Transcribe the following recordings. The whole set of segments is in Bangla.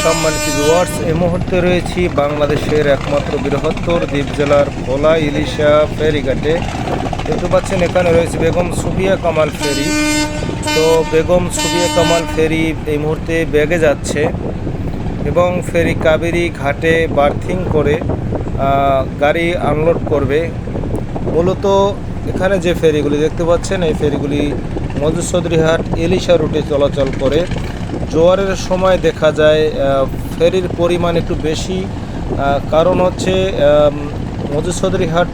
সম্মানিত ভিউয়ার্স, এই মুহূর্তে রয়েছি বাংলাদেশের একমাত্র বৃহত্তর দ্বীপ জেলার ভোলা ইলিশা ফেরিঘাটে। দেখতে পাচ্ছেন এখানে রয়েছে বেগম সুফিয়া কামাল ফেরি। তো বেগম সুফিয়া কামাল ফেরি এই মুহূর্তে বেগে যাচ্ছে এবং ফেরি কাবেরী ঘাটে বার্থিং করে গাড়ি আনলোড করবে। মূলত এখানে যে ফেরিগুলি দেখতে পাচ্ছেন, এই ফেরিগুলি মধুচৌধুরীহাট ইলিশা রুটে চলাচল করে। জোয়ারের সময় দেখা যায় ফেরির পরিমাণ একটু বেশি, কারণ হচ্ছে মধুচৌধুরীহাট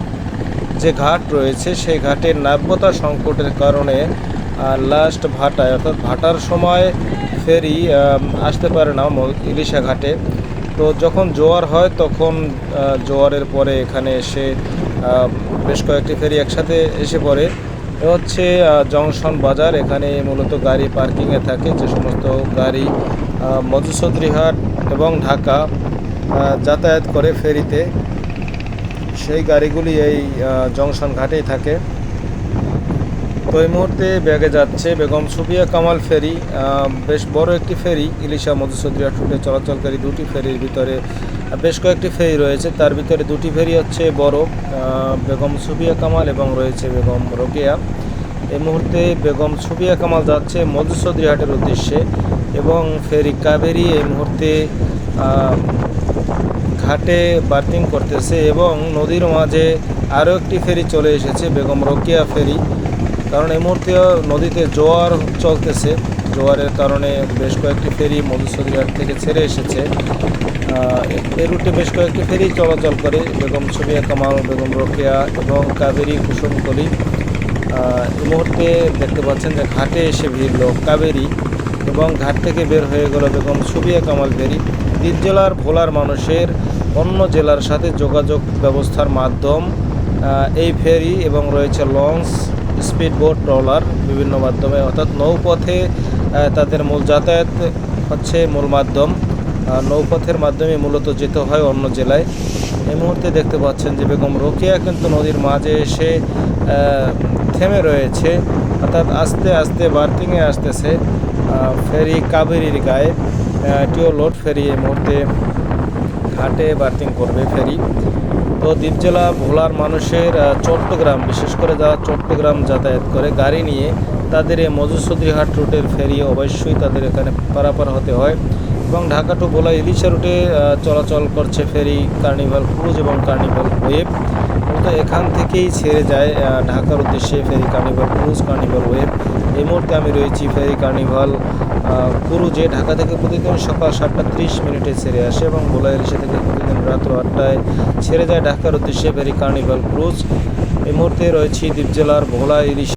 যে ঘাট রয়েছে সেই ঘাটের নাব্যতা সংকটের কারণে লাস্ট ভাটায় অর্থাৎ ভাটার সময় ফেরি আসতে পারে না ইলিশা ঘাটে। তো যখন জোয়ার হয় তখন জোয়ারের পরে এখানে এসে বেশ কয়েকটি ফেরি একসাথে এসে পড়ে। এ হচ্ছে জংশন বাজার। এখানে মূলত গাড়ি পার্কিংয়ে থাকে। যে সমস্ত গাড়ি মধুচৌধুরীহাট এবং ঢাকা যাতায়াত করে ফেরিতে, সেই গাড়িগুলি এই জংশন ঘাটেই থাকে। তো এই মুহূর্তে ব্যাগে যাচ্ছে বেগম সুফিয়া কামাল ফেরি। বেশ বড় একটি ফেরি, ইলিশা মধুচৌধুরীহাট রুটে চলাচলকারী দুটি ফেরির ভিতরে বেশ কয়েকটি ফেরি রয়েছে। তার ভিতরে দুটি ফেরি হচ্ছে বড়, বেগম সুফিয়া কামাল এবং রয়েছে বেগম রোকেয়া। এই মুহূর্তে বেগম সুফিয়া কামাল যাচ্ছে মধুচৌধুরীহাটের উদ্দেশ্যে এবং ফেরি কাবেরী এই মুহূর্তে ঘাটে বার্থিং করতেছে এবং নদীর মাঝে আরও একটি ফেরি চলে এসেছে, বেগম রোকেয়া ফেরি। কারণ এই মুহূর্তে নদীতে জোয়ার চলতেছে, জোয়ারের কারণে বেশ কয়েকটি ফেরি মধুচৌধুরীহাট থেকে ছেড়ে এসেছে। এই রুটে বেশ কয়েকটি ফেরি চলাচল করে, বেগম সুফিয়া কামাল, বেগম রোকেয়া এবং কাবেরী কুসুমকলি। এই মুহূর্তে দেখতে পাচ্ছেন যে ঘাটে এসে ভিড়ল কাবেরী এবং ঘাট থেকে বের হয়ে গেল বেগম সুফিয়া কামাল ফেরি। দ্বীপ জেলার ভোলার মানুষের অন্য জেলার সাথে যোগাযোগ ব্যবস্থার মাধ্যম এই ফেরি এবং রয়েছে লঞ্চ, স্পিডবোট, ট্রলার বিভিন্ন মাধ্যমে, অর্থাৎ নৌপথে তাদের মূল যাতায়াত হচ্ছে মূল মাধ্যম। নৌপথের মাধ্যমে মূলত যেতে হয় অন্য জেলায়। এই মুহূর্তে দেখতে পাচ্ছেন যে বেগম রোকেয়া কিন্তু নদীর মাঝে এসে থেমে রয়েছে, অর্থাৎ আস্তে আস্তে বার্থিংয়ে আসতেছে ফেরি কাবেরীর গায়ে। এটিও লোড ফেরি এই মুহূর্তে ঘাটে বার্থিং করবে ফেরি। তো দ্বীপ জেলা ভোলার মানুষের চট্টগ্রাম, বিশেষ করে যারা চট্টগ্রাম যাতায়াত করে গাড়ি নিয়ে, তাদের এই মধুচৌধুরীহাট রুটের ফেরি অবশ্যই তাদের এখানে পারাপার হতে হয়। এবং ঢাকা টু ভোলা ইলিশা রুটে চলাচল করছে ফেরি কার্নিভাল ক্রুজ এবং কার্নিভাল ওয়েভ। তো এখান থেকেই ছেড়ে যায় ঢাকার উদ্দেশ্যে ফেরি কার্নিভাল ক্রুজ, কার্নিভাল ওয়েভ। এই মুহূর্তে আমি রয়েছি ফেরি কার্নিভাল ক্রুজে। ঢাকা থেকে প্রতিদিন সকাল 7:30 ছেড়ে আসে এবং ভোলা ইলিশা থেকে প্রতিদিন রাত্র 8টায় ছেড়ে যায় ঢাকার উদ্দেশ্যে ফেরি কার্নিভাল ক্রুজ। এই মুহূর্তে রয়েছি দ্বীপ জেলার ভোলা ইলিশা।